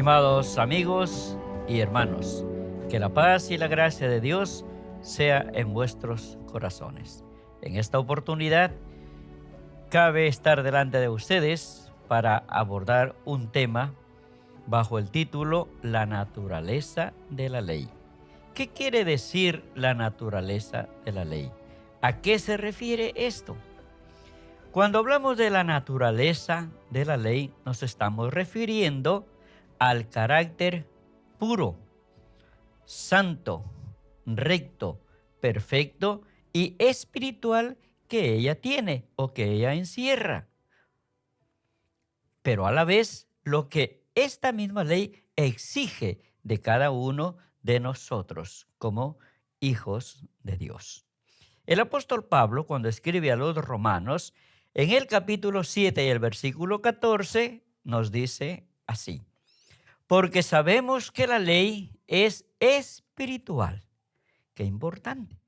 Estimados amigos y hermanos, que la paz y la gracia de Dios sea en vuestros corazones. En esta oportunidad, cabe estar delante de ustedes para abordar un tema bajo el título La naturaleza de la ley. ¿Qué quiere decir la naturaleza de la ley? ¿A qué se refiere esto? Cuando hablamos de la naturaleza de la ley, nos estamos refiriendo al carácter puro, santo, recto, perfecto y espiritual que ella tiene o que ella encierra. Pero a la vez, lo que esta misma ley exige de cada uno de nosotros como hijos de Dios. El apóstol Pablo, cuando escribe a los romanos, en el capítulo 7 y el versículo 14, nos dice así: porque sabemos que la ley es espiritual. Qué importante.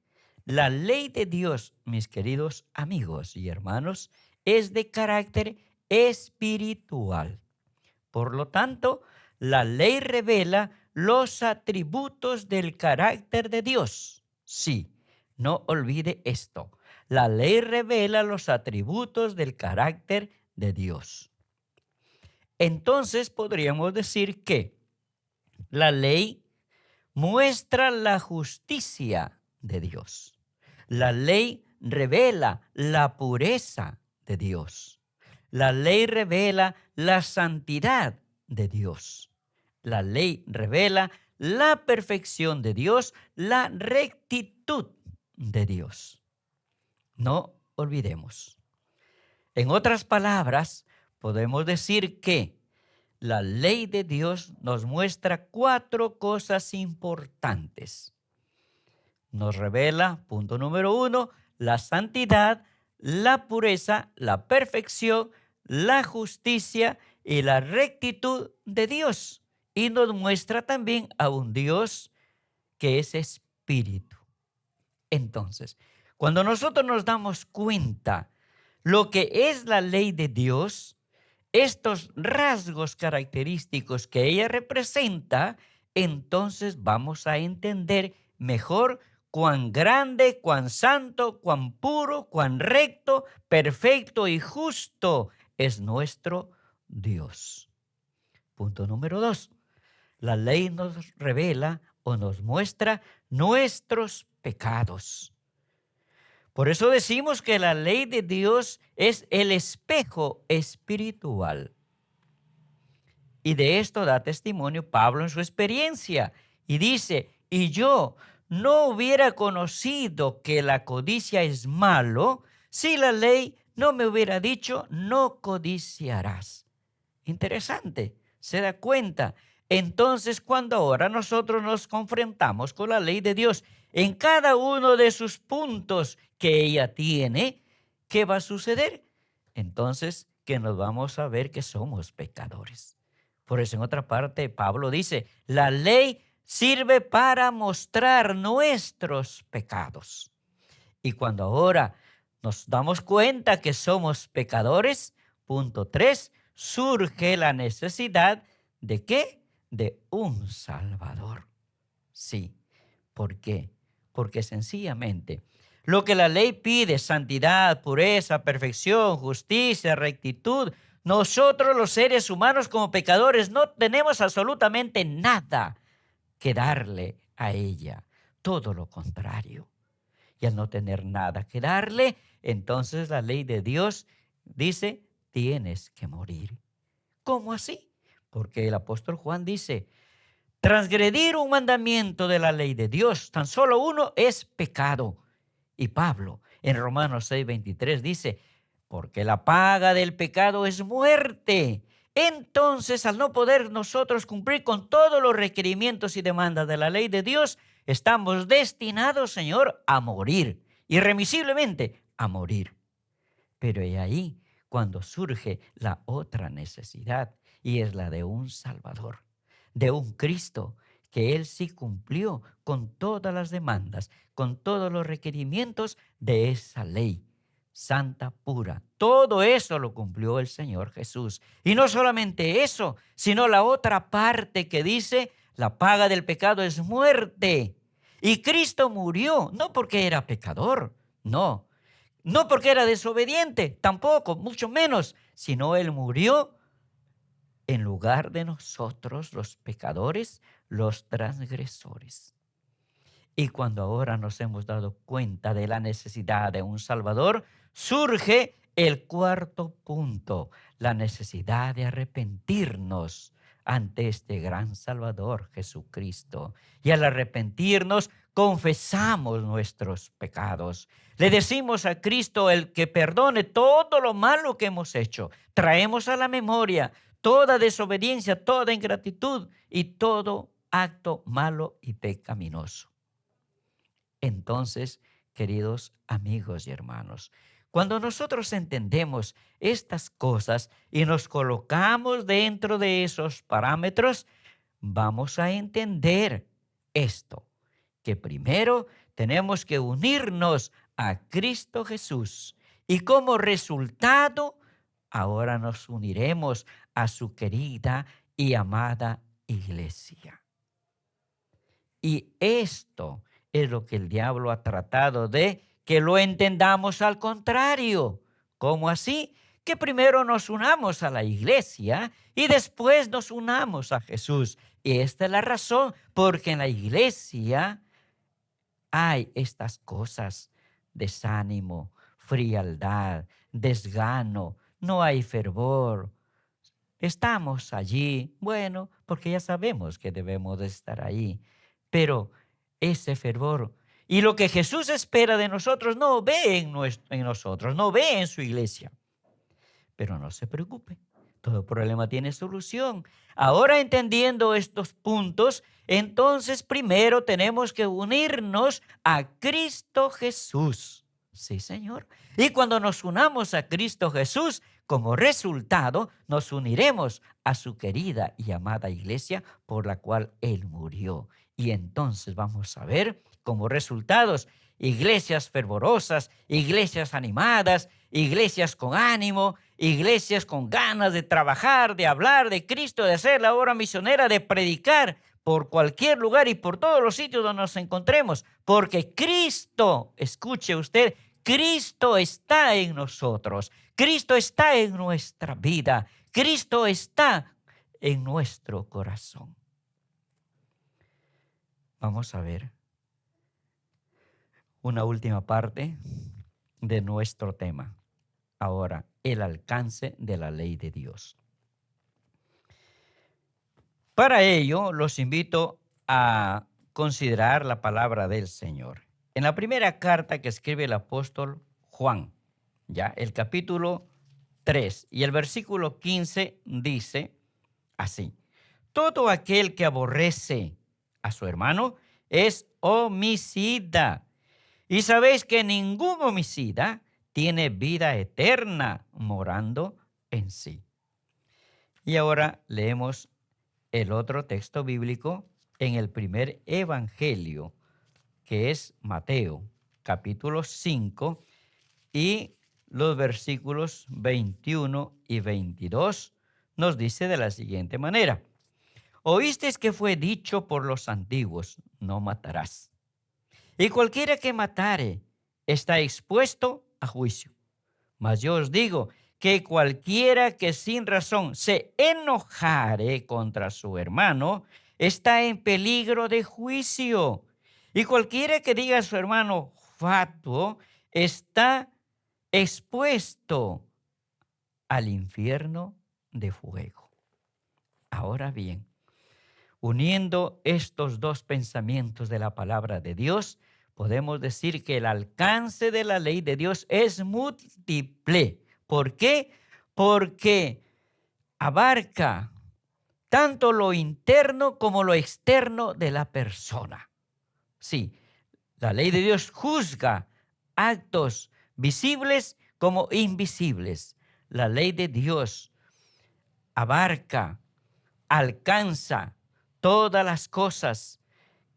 La ley de Dios, mis queridos amigos y hermanos, es de carácter espiritual. Por lo tanto, la ley revela los atributos del carácter de Dios. Sí, no olvide esto. La ley revela los atributos del carácter de Dios. Entonces podríamos decir que la ley muestra la justicia de Dios. La ley revela la pureza de Dios. La ley revela la santidad de Dios. La ley revela la perfección de Dios, la rectitud de Dios. No olvidemos. En otras palabras, podemos decir que la ley de Dios nos muestra 4 cosas importantes. Nos revela, punto número 1, la santidad, la pureza, la perfección, la justicia y la rectitud de Dios. Y nos muestra también a un Dios que es espíritu. Entonces, cuando nosotros nos damos cuenta lo que es la ley de Dios, estos rasgos característicos que ella representa, entonces vamos a entender mejor cuán grande, cuán santo, cuán puro, cuán recto, perfecto y justo es nuestro Dios. Punto número 2. La ley nos revela o nos muestra nuestros pecados. Por eso decimos que la ley de Dios es el espejo espiritual. Y de esto da testimonio Pablo en su experiencia. Y dice, y yo no hubiera conocido que la codicia es malo si la ley no me hubiera dicho, no codiciarás. Interesante, se da cuenta. Entonces, cuando ahora nosotros nos confrontamos con la ley de Dios en cada uno de sus puntos que ella tiene, ¿qué va a suceder? Entonces, que nos vamos a ver que somos pecadores. Por eso, en otra parte, Pablo dice, la ley sirve para mostrar nuestros pecados. Y cuando ahora nos damos cuenta que somos pecadores, punto 3, surge la necesidad de ¿qué? De un Salvador. Sí. ¿Por qué? Porque sencillamente lo que la ley pide, santidad, pureza, perfección, justicia, rectitud, nosotros los seres humanos como pecadores no tenemos absolutamente nada que darle a ella. Todo lo contrario. Y al no tener nada que darle, entonces la ley de Dios dice, tienes que morir. ¿Cómo así? Porque el apóstol Juan dice, transgredir un mandamiento de la ley de Dios, tan solo uno, es pecado. Y Pablo en Romanos 6:23 dice, porque la paga del pecado es muerte. Entonces, al no poder nosotros cumplir con todos los requerimientos y demandas de la ley de Dios, estamos destinados, Señor, a morir, irremisiblemente a morir. Pero he ahí cuando surge la otra necesidad, y es la de un Salvador, de un Cristo, que Él sí cumplió con todas las demandas, con todos los requerimientos de esa ley. santa, pura. Todo eso lo cumplió el Señor Jesús. Y no solamente eso, sino la otra parte que dice, la paga del pecado es muerte. Y Cristo murió, no porque era pecador, no. No porque era desobediente, tampoco, mucho menos, sino Él murió en lugar de nosotros, los pecadores, los transgresores. Y cuando ahora nos hemos dado cuenta de la necesidad de un Salvador, surge el cuarto punto, la necesidad de arrepentirnos ante este gran Salvador, Jesucristo. Y al arrepentirnos, confesamos nuestros pecados. Le decimos a Cristo el que perdone todo lo malo que hemos hecho. Traemos a la memoria toda desobediencia, toda ingratitud y todo acto malo y pecaminoso. Entonces, queridos amigos y hermanos, cuando nosotros entendemos estas cosas y nos colocamos dentro de esos parámetros, vamos a entender esto, que primero tenemos que unirnos a Cristo Jesús y como resultado, ahora nos uniremos a su querida y amada iglesia. Y esto es lo que el diablo ha tratado de que lo entendamos al contrario. ¿Cómo así? Que primero nos unamos a la iglesia y después nos unamos a Jesús. Y esta es la razón, porque en la iglesia hay estas cosas: desánimo, frialdad, desgano, no hay fervor. Estamos allí, bueno, porque ya sabemos que debemos de estar ahí, pero ese fervor y lo que Jesús espera de nosotros no ve en nosotros, no ve en su iglesia. Pero no se preocupe, todo problema tiene solución. Ahora, entendiendo estos puntos, entonces primero tenemos que unirnos a Cristo Jesús. Sí, Señor. Y cuando nos unamos a Cristo Jesús, como resultado, nos uniremos a su querida y amada iglesia por la cual Él murió. Y entonces vamos a ver como resultados iglesias fervorosas, iglesias animadas, iglesias con ánimo, iglesias con ganas de trabajar, de hablar de Cristo, de hacer la obra misionera, de predicar por cualquier lugar y por todos los sitios donde nos encontremos, porque Cristo, escuche usted, Cristo está en nosotros, Cristo está en nuestra vida, Cristo está en nuestro corazón. Vamos a ver una última parte de nuestro tema. Ahora, el alcance de la ley de Dios. Para ello, los invito a considerar la palabra del Señor. En la primera carta que escribe el apóstol Juan, ya el capítulo 3 y el versículo 15 dice así: todo aquel que aborrece a su hermano es homicida. Y sabéis que ningún homicida tiene vida eterna morando en sí. Y ahora leemos el otro texto bíblico en el primer evangelio, que es Mateo, capítulo 5, y los versículos 21 y 22 nos dice de la siguiente manera: oísteis que fue dicho por los antiguos, no matarás. Y cualquiera que matare está expuesto a juicio. Mas yo os digo que cualquiera que sin razón se enojare contra su hermano está en peligro de juicio. Y cualquiera que diga a su hermano fatuo está expuesto al infierno de fuego. Ahora bien, uniendo estos dos pensamientos de la palabra de Dios, podemos decir que el alcance de la ley de Dios es múltiple. ¿Por qué? Porque abarca tanto lo interno como lo externo de la persona. Sí, la ley de Dios juzga actos visibles como invisibles. La ley de Dios abarca, alcanza todas las cosas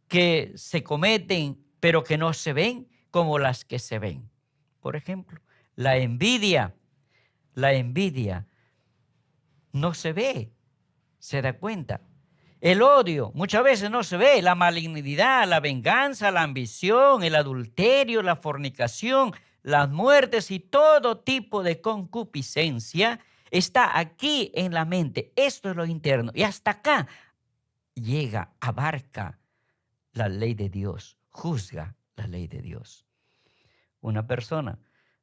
que se cometen pero que no se ven como las que se ven. Por ejemplo, La envidia, la envidia no se ve, se da cuenta. El odio muchas veces no se ve, la malignidad, la venganza, la ambición, el adulterio, la fornicación, las muertes y todo tipo de concupiscencia está aquí en la mente. Esto es lo interno. Y hasta acá llega, abarca la ley de Dios, juzga la ley de Dios. Una persona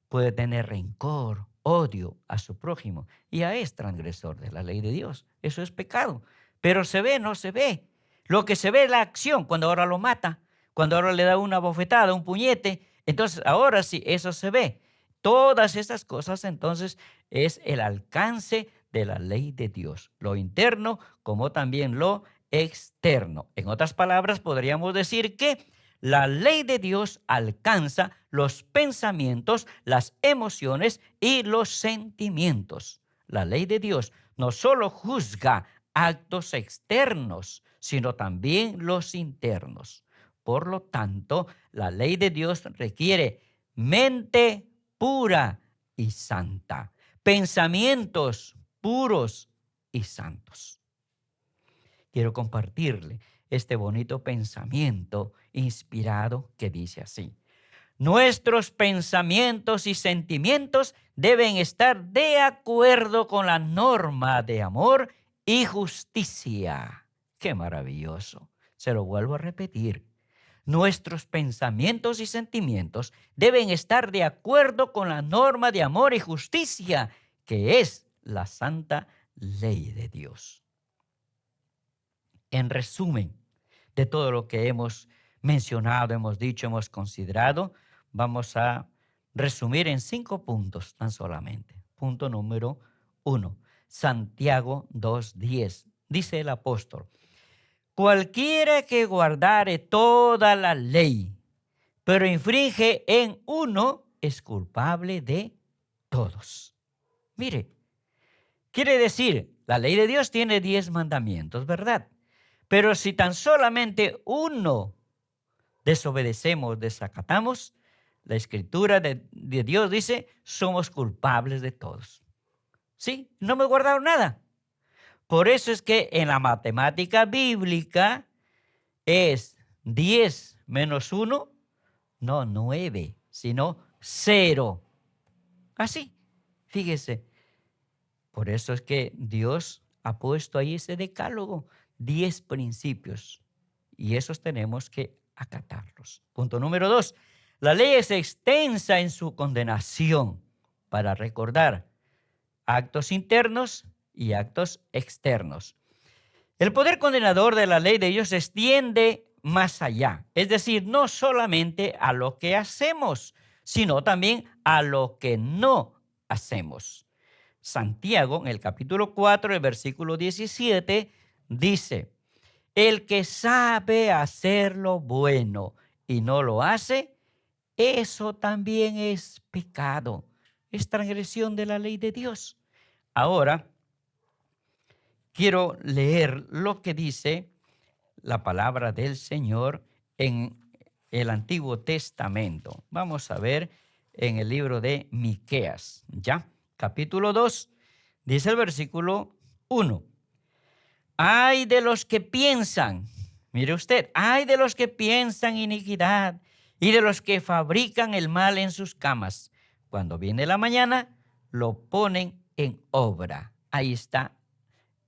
puede tener rencor, odio a su prójimo y ya es transgresor de la ley de Dios. Eso es pecado. Pero se ve, no se ve. Lo que se ve es la acción, cuando ahora lo mata, cuando ahora le da una bofetada, un puñete. Entonces, ahora sí, eso se ve. Todas estas cosas, entonces, es el alcance de la ley de Dios. Lo interno como también lo externo. En otras palabras, podríamos decir que la ley de Dios alcanza los pensamientos, las emociones y los sentimientos. La ley de Dios no solo juzga actos externos, sino también los internos. Por lo tanto, la ley de Dios requiere mente pura y santa, pensamientos puros y santos. Quiero compartirle este bonito pensamiento inspirado que dice así: nuestros pensamientos y sentimientos deben estar de acuerdo con la norma de amor y justicia. ¡Qué maravilloso! Se lo vuelvo a repetir. Nuestros pensamientos y sentimientos deben estar de acuerdo con la norma de amor y justicia, que es la santa ley de Dios. En resumen de todo lo que hemos mencionado, hemos dicho, hemos considerado, vamos a resumir en 5 puntos tan solamente. Punto número 1, Santiago 2:10. Dice el apóstol: cualquiera que guardare toda la ley, pero infringe en uno, es culpable de todos. Mire, quiere decir, la ley de Dios tiene 10 mandamientos, ¿verdad? Pero si tan solamente uno desobedecemos, desacatamos, la escritura de Dios dice, somos culpables de todos. ¿Sí? No me guardaron nada. Por eso es que en la matemática bíblica es 10 menos 1, no 9, sino 0. Así, fíjese. Por eso es que Dios ha puesto ahí ese decálogo, 10 principios, y esos tenemos que acatarlos. Punto número 2, la ley es extensa en su condenación para recordar actos internos y actos externos. El poder condenador de la ley de Dios se extiende más allá, es decir, no solamente a lo que hacemos, sino también a lo que no hacemos. Santiago, en el capítulo 4, el versículo 17, dice: el que sabe hacer lo bueno y no lo hace, eso también es pecado, es transgresión de la ley de Dios. Ahora, quiero leer lo que dice la palabra del Señor en el Antiguo Testamento. Vamos a ver en el libro de Miqueas, ¿ya? Capítulo 2, dice el versículo 1. Ay de los que piensan, mire usted, ay de los que piensan iniquidad y de los que fabrican el mal en sus camas. Cuando viene la mañana, lo ponen en obra. Ahí está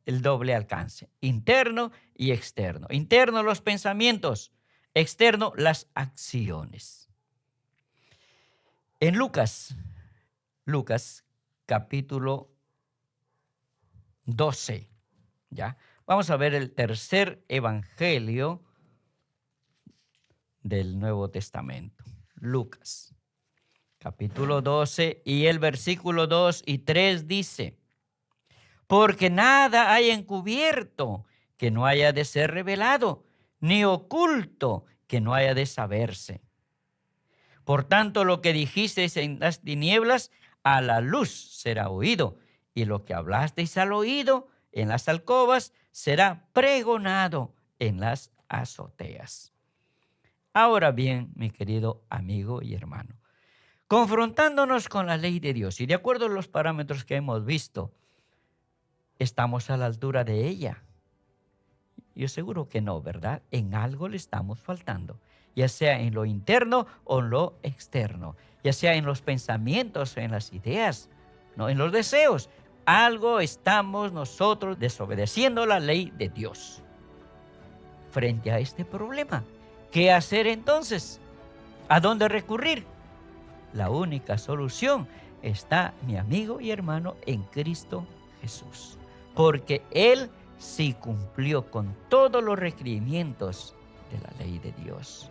el doble alcance, interno y externo. Interno los pensamientos, externo las acciones. En Lucas capítulo 12, ¿ya? Vamos a ver el tercer evangelio del Nuevo Testamento. Lucas, capítulo 12 y el versículo 2 y 3 dice: porque nada hay encubierto que no haya de ser revelado, ni oculto que no haya de saberse. Por tanto, lo que dijisteis en las tinieblas, a la luz será oído, y lo que hablasteis al oído en las alcobas será pregonado en las azoteas. Ahora bien, mi querido amigo y hermano, confrontándonos con la ley de Dios. Y de acuerdo a los parámetros que hemos visto, ¿estamos a la altura de ella? Yo seguro que no, ¿verdad? En algo le estamos faltando, ya sea en lo interno o en lo externo, ya sea en los pensamientos, en las ideas, no en los deseos. Algo estamos nosotros desobedeciendo la ley de Dios. Frente a este problema, ¿qué hacer entonces? ¿A dónde recurrir? La única solución está, mi amigo y hermano, en Cristo Jesús, porque Él sí cumplió con todos los requerimientos de la ley de Dios.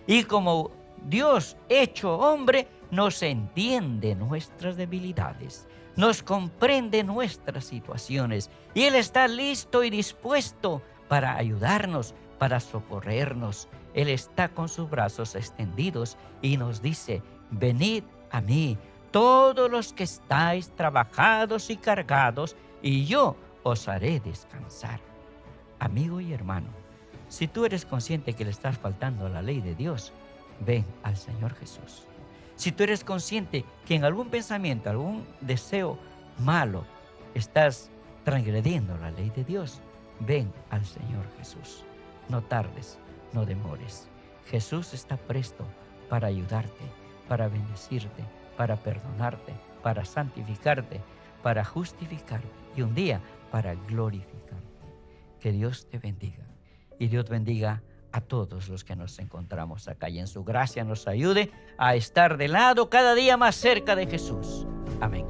Y como Dios hecho hombre, nos entiende nuestras debilidades, nos comprende nuestras situaciones, y Él está listo y dispuesto para ayudarnos, para socorrernos. Él está con sus brazos extendidos y nos dice: venid a mí, todos los que estáis trabajados y cargados, y yo os haré descansar. Amigo y hermano, si tú eres consciente que le estás faltando a la ley de Dios, ven al Señor Jesús. Si tú eres consciente que en algún pensamiento, algún deseo malo, estás transgrediendo la ley de Dios, ven al Señor Jesús. No tardes, no demores. Jesús está presto para ayudarte, para bendecirte, para perdonarte, para santificarte, para justificarte y un día para glorificarte. Que Dios te bendiga y Dios bendiga a todos los que nos encontramos acá y en su gracia nos ayude a estar de lado cada día más cerca de Jesús. Amén.